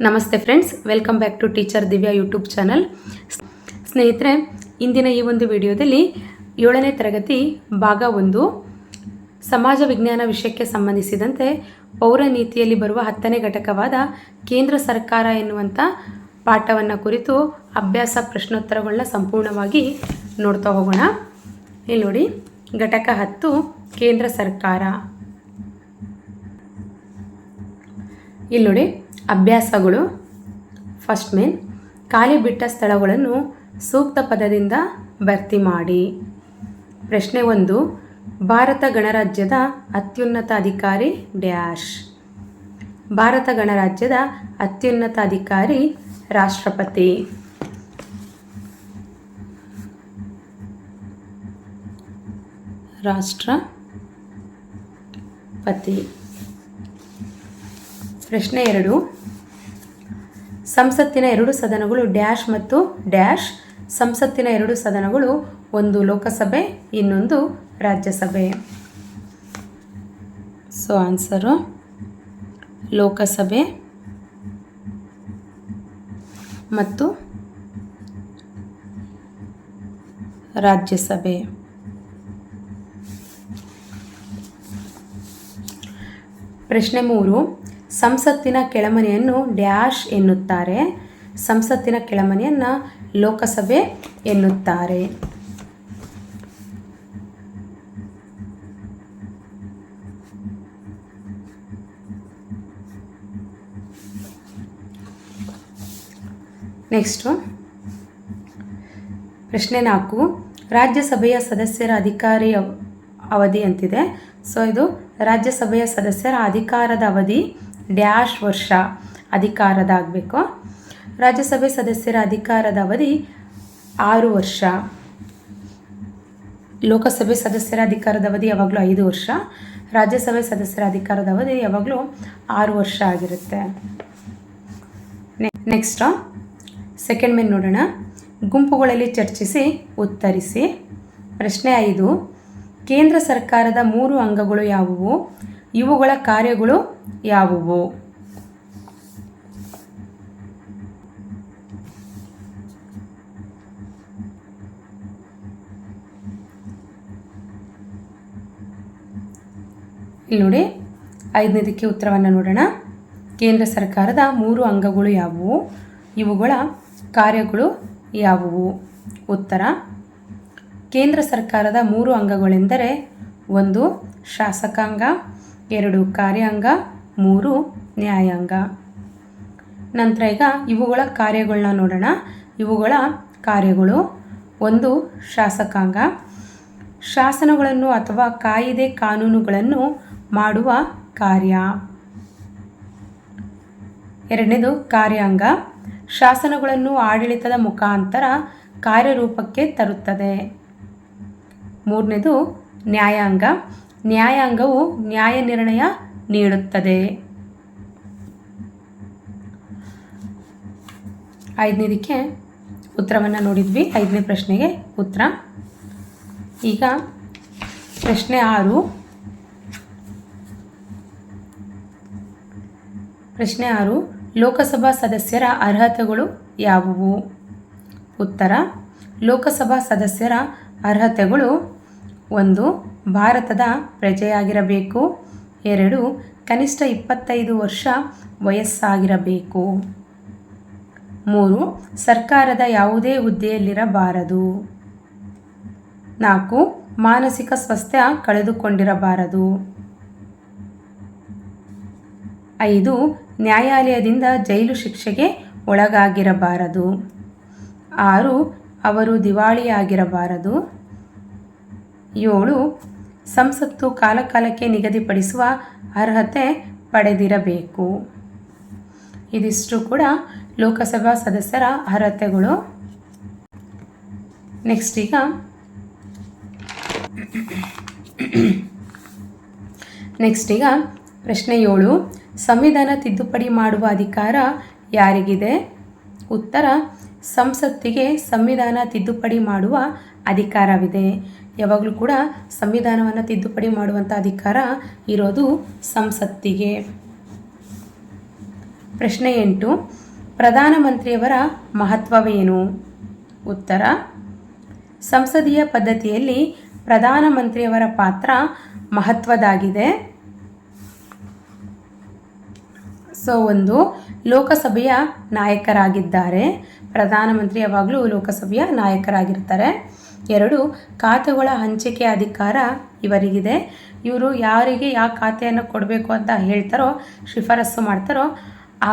ನಮಸ್ತೆ friends, welcome back to teacher Divya YouTube channel. ಸ್ನೇಹಿತರೆ, ಇಂದಿನ ಈ ಒಂದು ವಿಡಿಯೋದಲ್ಲಿ 7ನೇ ತರಗತಿ ಭಾಗ 1 ಸಮಾಜ ವಿಜ್ಞಾನ ವಿಷಯಕ್ಕೆ ಸಂಬಂಧಿಸಿದಂತೆ ಪೌರ ನೀತಿಯಲ್ಲಿ ಬರುವ 10ನೇ ಘಟಕವಾದ ಕೇಂದ್ರ ಸರ್ಕಾರ ಎನ್ನುವಂಥ ಪಾಠವನ್ನು ಕುರಿತು ಅಭ್ಯಾಸ ಪ್ರಶ್ನೋತ್ತರಗಳನ್ನ ಸಂಪೂರ್ಣವಾಗಿ ನೋಡ್ತಾ ಹೋಗೋಣ. ಇಲ್ಲಿ ನೋಡಿ, ಘಟಕ 10 ಕೇಂದ್ರ ಸರ್ಕಾರ. ಇಲ್ಲಿ ನೋಡಿ, ಅಭ್ಯಾಸಗಳು. ಫಸ್ಟ್ ಮೇನ್, ಖಾಲಿ ಬಿಟ್ಟ ಸ್ಥಳಗಳನ್ನು ಸೂಕ್ತ ಪದದಿಂದ ಭರ್ತಿ ಮಾಡಿ. ಪ್ರಶ್ನೆ 1, ಭಾರತ ಗಣರಾಜ್ಯದ ಅತ್ಯುನ್ನತ ಅಧಿಕಾರಿ ಡ್ಯಾಶ್. ಭಾರತ ಗಣರಾಜ್ಯದ ಅತ್ಯುನ್ನತ ಅಧಿಕಾರಿ ರಾಷ್ಟ್ರಪತಿ. ರಾಷ್ಟ್ರಪತಿ. ಪ್ರಶ್ನೆ 2, ಸಂಸತ್ತಿನ 2 ಸದನಗಳು ಡ್ಯಾಶ್ ಮತ್ತು ಡ್ಯಾಶ್. ಸಂಸತ್ತಿನ 2 ಸದನಗಳು, ಒಂದು ಲೋಕಸಭೆ, ಇನ್ನೊಂದು ರಾಜ್ಯಸಭೆ. ಸೊ ಆನ್ಸರು ಲೋಕಸಭೆ ಮತ್ತು ರಾಜ್ಯಸಭೆ. ಪ್ರಶ್ನೆ 3, ಸಂಸತ್ತಿನ ಕೆಳಮನೆಯನ್ನು ಡ್ಯಾಶ್ ಎನ್ನುತ್ತಾರೆ. ಸಂಸತ್ತಿನ ಕೆಳಮನೆಯನ್ನು ಲೋಕಸಭೆ ಎನ್ನುತ್ತಾರೆ. ನೆಕ್ಸ್ಟು ಪ್ರಶ್ನೆ 4, ರಾಜ್ಯಸಭೆಯ ಸದಸ್ಯರ ಅಧಿಕಾರಿ ಅವಧಿ ಅಂತಿದೆ. ಸೊ ಇದು ರಾಜ್ಯಸಭೆಯ ಸದಸ್ಯರ ಅಧಿಕಾರದ ಅವಧಿ ಡ್ಯಾಶ್ ವರ್ಷ ಅಧಿಕಾರದ ಆಗಬೇಕು. ರಾಜ್ಯಸಭೆ ಸದಸ್ಯರ ಅಧಿಕಾರದ ಅವಧಿ 6 ವರ್ಷ. ಲೋಕಸಭೆ ಸದಸ್ಯರ ಅಧಿಕಾರದ ಅವಧಿ ಯಾವಾಗಲೂ 5 ವರ್ಷ. ರಾಜ್ಯಸಭೆ ಸದಸ್ಯರ ಅಧಿಕಾರದ ಅವಧಿ ಯಾವಾಗಲೂ 6 ವರ್ಷ ಆಗಿರುತ್ತೆ. ನೆಕ್ಸ್ಟ್ ಸೆಕೆಂಡ್ ಮೇನ್ ನೋಡೋಣ. ಗುಂಪುಗಳಲ್ಲಿ ಚರ್ಚಿಸಿ ಉತ್ತರಿಸಿ. ಪ್ರಶ್ನೆ 5, ಕೇಂದ್ರ ಸರ್ಕಾರದ 3 ಅಂಗಗಳು ಯಾವುವು? ಇವುಗಳ ಕಾರ್ಯಗಳು ಯಾವುವು? ಇಲ್ಲಿ ನೋಡಿ, 5ನೇದಕ್ಕೆ ಉತ್ತರವನ್ನು ನೋಡೋಣ. ಕೇಂದ್ರ ಸರ್ಕಾರದ 3 ಅಂಗಗಳು ಯಾವುವು? ಇವುಗಳ ಕಾರ್ಯಗಳು ಯಾವುವು? ಉತ್ತರ, ಕೇಂದ್ರ ಸರ್ಕಾರದ 3 ಅಂಗಗಳೆಂದರೆ 1 ಶಾಸಕಾಂಗ, 2 ಕಾರ್ಯಾಂಗ, 3 ನ್ಯಾಯಾಂಗ. ನಂತರ ಈಗ ಇವುಗಳ ಕಾರ್ಯಗಳನ್ನ ನೋಡೋಣ. ಇವುಗಳ ಕಾರ್ಯಗಳು: 1 ಶಾಸಕಾಂಗ, ಶಾಸನಗಳನ್ನು ಅಥವಾ ಕಾಯಿದೆ ಕಾನೂನುಗಳನ್ನು ಮಾಡುವ ಕಾರ್ಯ. 2ನೇದು ಕಾರ್ಯಾಂಗ, ಶಾಸನಗಳನ್ನು ಆಡಳಿತದ ಮುಖಾಂತರ ಕಾರ್ಯರೂಪಕ್ಕೆ ತರುತ್ತದೆ. 3ನೇದು ನ್ಯಾಯಾಂಗ, ನ್ಯಾಯಾಂಗವು ನ್ಯಾಯ ನಿರ್ಣಯ ನೀಡುತ್ತದೆ. 5ನೇದಕ್ಕೆ ಉತ್ತರವನ್ನು ನೋಡಿದ್ವಿ. 5ನೇ ಪ್ರಶ್ನೆಗೆ ಉತ್ತರ. ಈಗ ಪ್ರಶ್ನೆ 6. ಪ್ರಶ್ನೆ 6, ಲೋಕಸಭಾ ಸದಸ್ಯರ ಅರ್ಹತೆಗಳು ಯಾವುವು? ಉತ್ತರ, ಲೋಕಸಭಾ ಸದಸ್ಯರ ಅರ್ಹತೆಗಳು: 1 ಭಾರತದ ಪ್ರಜೆಯಾಗಿರಬೇಕು. 2 ಕನಿಷ್ಠ 25 ವರ್ಷ ವಯಸ್ಸಾಗಿರಬೇಕು. 3 ಸರ್ಕಾರದ ಯಾವುದೇ ಹುದ್ದೆಯಲ್ಲಿರಬಾರದು. 4 ಮಾನಸಿಕ ಸ್ವಾಸ್ಥ್ಯ ಕಳೆದುಕೊಂಡಿರಬಾರದು. 5 ನ್ಯಾಯಾಲಯದಿಂದ ಜೈಲು ಶಿಕ್ಷೆಗೆ ಒಳಗಾಗಿರಬಾರದು. 6 ಅವರು ದಿವಾಳಿಯಾಗಿರಬಾರದು. 7 ಸಂಸತ್ತು ಕಾಲಕಾಲಕ್ಕೆ ನಿಗದಿಪಡಿಸುವ ಅರ್ಹತೆ ಪಡೆದಿರಬೇಕು. ಇದಿಷ್ಟು ಕೂಡ ಲೋಕಸಭಾ ಸದಸ್ಯರ ಅರ್ಹತೆಗಳು. ನೆಕ್ಸ್ಟ್ ಈಗ ಪ್ರಶ್ನೆ 7, ಸಂವಿಧಾನ ತಿದ್ದುಪಡಿ ಮಾಡುವ ಅಧಿಕಾರ ಯಾರಿಗಿದೆ? ಉತ್ತರ, ಸಂಸತ್ತಿಗೆ ಸಂವಿಧಾನ ತಿದ್ದುಪಡಿ ಮಾಡುವ ಅಧಿಕಾರವಿದೆ. ಯಾವಾಗಲೂ ಕೂಡ ಸಂವಿಧಾನವನ್ನು ತಿದ್ದುಪಡಿ ಮಾಡುವಂಥ ಅಧಿಕಾರ ಇರೋದು ಸಂಸತ್ತಿಗೆ. ಪ್ರಶ್ನೆ 8. ಪ್ರಧಾನಮಂತ್ರಿಯವರ ಮಹತ್ವವೇನು? ಉತ್ತರ: ಸಂಸದೀಯ ಪದ್ಧತಿಯಲ್ಲಿ ಪ್ರಧಾನಮಂತ್ರಿಯವರ ಪಾತ್ರ ಮಹತ್ವದಾಗಿದೆ. ಸೊ 1. ಲೋಕಸಭೆಯ ನಾಯಕರಾಗಿದ್ದಾರೆ. ಪ್ರಧಾನಮಂತ್ರಿ ಯಾವಾಗಲೂ ಲೋಕಸಭೆಯ ನಾಯಕರಾಗಿರ್ತಾರೆ. 2. ಖಾತೆಗಳ ಹಂಚಿಕೆ ಅಧಿಕಾರ ಇವರಿಗಿದೆ. ಇವರು ಯಾರಿಗೆ ಯಾವ ಖಾತೆಯನ್ನು ಕೊಡಬೇಕು ಅಂತ ಹೇಳ್ತಾರೋ, ಶಿಫಾರಸು ಮಾಡ್ತಾರೋ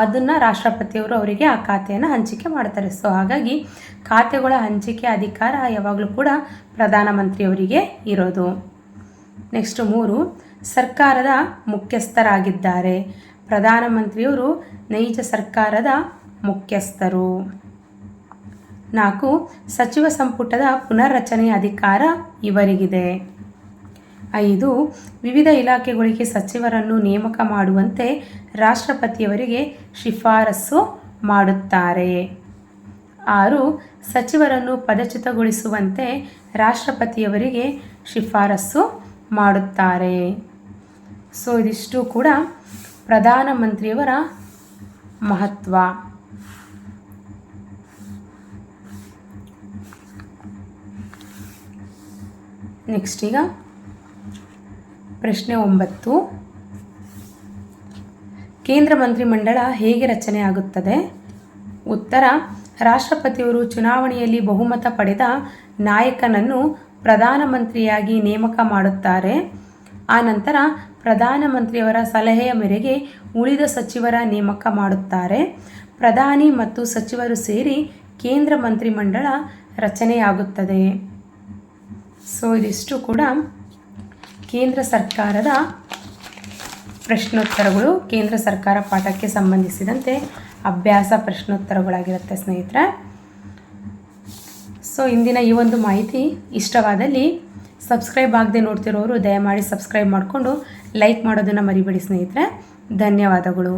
ಅದನ್ನು ರಾಷ್ಟ್ರಪತಿಯವರು ಅವರಿಗೆ ಆ ಖಾತೆಯನ್ನು ಹಂಚಿಕೆ ಮಾಡ್ತಾರೆ. ಸೊ ಹಾಗಾಗಿ ಖಾತೆಗಳ ಹಂಚಿಕೆ ಅಧಿಕಾರ ಯಾವಾಗಲೂ ಕೂಡ ಪ್ರಧಾನಮಂತ್ರಿಯವರಿಗೆ ಇರೋದು. ನೆಕ್ಸ್ಟ್ 3. ಸರ್ಕಾರದ ಮುಖ್ಯಸ್ಥರಾಗಿದ್ದಾರೆ. ಪ್ರಧಾನಮಂತ್ರಿಯವರು ನೈಜ ಸರ್ಕಾರದ ಮುಖ್ಯಸ್ಥರು. 4. ಸಚಿವ ಸಂಪುಟದ ಪುನರ್ರಚನೆಯ ಅಧಿಕಾರ ಇವರಿಗಿದೆ. 5. ವಿವಿಧ ಇಲಾಖೆಗಳಿಗೆ ಸಚಿವರನ್ನು ನೇಮಕ ಮಾಡುವಂತೆ ರಾಷ್ಟ್ರಪತಿಯವರಿಗೆ ಶಿಫಾರಸು ಮಾಡುತ್ತಾರೆ. 6. ಸಚಿವರನ್ನು ಪದಚ್ಯುತಗೊಳಿಸುವಂತೆ ರಾಷ್ಟ್ರಪತಿಯವರಿಗೆ ಶಿಫಾರಸು ಮಾಡುತ್ತಾರೆ. ಸೊ ಇದಿಷ್ಟು ಕೂಡ ಪ್ರಧಾನಮಂತ್ರಿಯವರ ಮಹತ್ವ. ನೆಕ್ಸ್ಟ್ ಈಗ ಪ್ರಶ್ನೆ 9. ಕೇಂದ್ರ ಮಂತ್ರಿಮಂಡಲ ಹೇಗೆ ರಚನೆ ಆಗುತ್ತದೆ? ಉತ್ತರ: ರಾಷ್ಟ್ರಪತಿಯವರು ಚುನಾವಣೆಯಲ್ಲಿ ಬಹುಮತ ಪಡೆದ ನಾಯಕನನ್ನು ಪ್ರಧಾನಮಂತ್ರಿಯಾಗಿ ನೇಮಕ ಮಾಡುತ್ತಾರೆ. ಆನಂತರ ಪ್ರಧಾನಮಂತ್ರಿಯವರ ಸಲಹೆಯ ಮೇರೆಗೆ ಉಳಿದ ಸಚಿವರ ನೇಮಕ ಮಾಡುತ್ತಾರೆ. ಪ್ರಧಾನಿ ಮತ್ತು ಸಚಿವರು ಸೇರಿ ಕೇಂದ್ರ ಮಂತ್ರಿಮಂಡಲ ರಚನೆಯಾಗುತ್ತದೆ. ಸೊ ಇದಿಷ್ಟು ಕೂಡ ಕೇಂದ್ರ ಸರ್ಕಾರದ ಪ್ರಶ್ನೋತ್ತರಗಳು, ಕೇಂದ್ರ ಸರ್ಕಾರ ಪಾಠಕ್ಕೆ ಸಂಬಂಧಿಸಿದಂತೆ ಅಭ್ಯಾಸ ಪ್ರಶ್ನೋತ್ತರಗಳಾಗಿರುತ್ತೆ ಸ್ನೇಹಿತರೆ. ಸೊ ಇಂದಿನ ಈ ಒಂದು ಮಾಹಿತಿ ಇಷ್ಟವಾದಲ್ಲಿ ಸಬ್ಸ್ಕ್ರೈಬ್ ಆಗದೆ ನೋಡ್ತಿರೋರು ದಯಮಾಡಿ ಸಬ್ಸ್ಕ್ರೈಬ್ ಮಾಡಿಕೊಂಡು ಲೈಕ್ ಮಾಡೋದನ್ನು ಮರಿಬೇಡಿ ಸ್ನೇಹಿತರೆ. ಧನ್ಯವಾದಗಳು.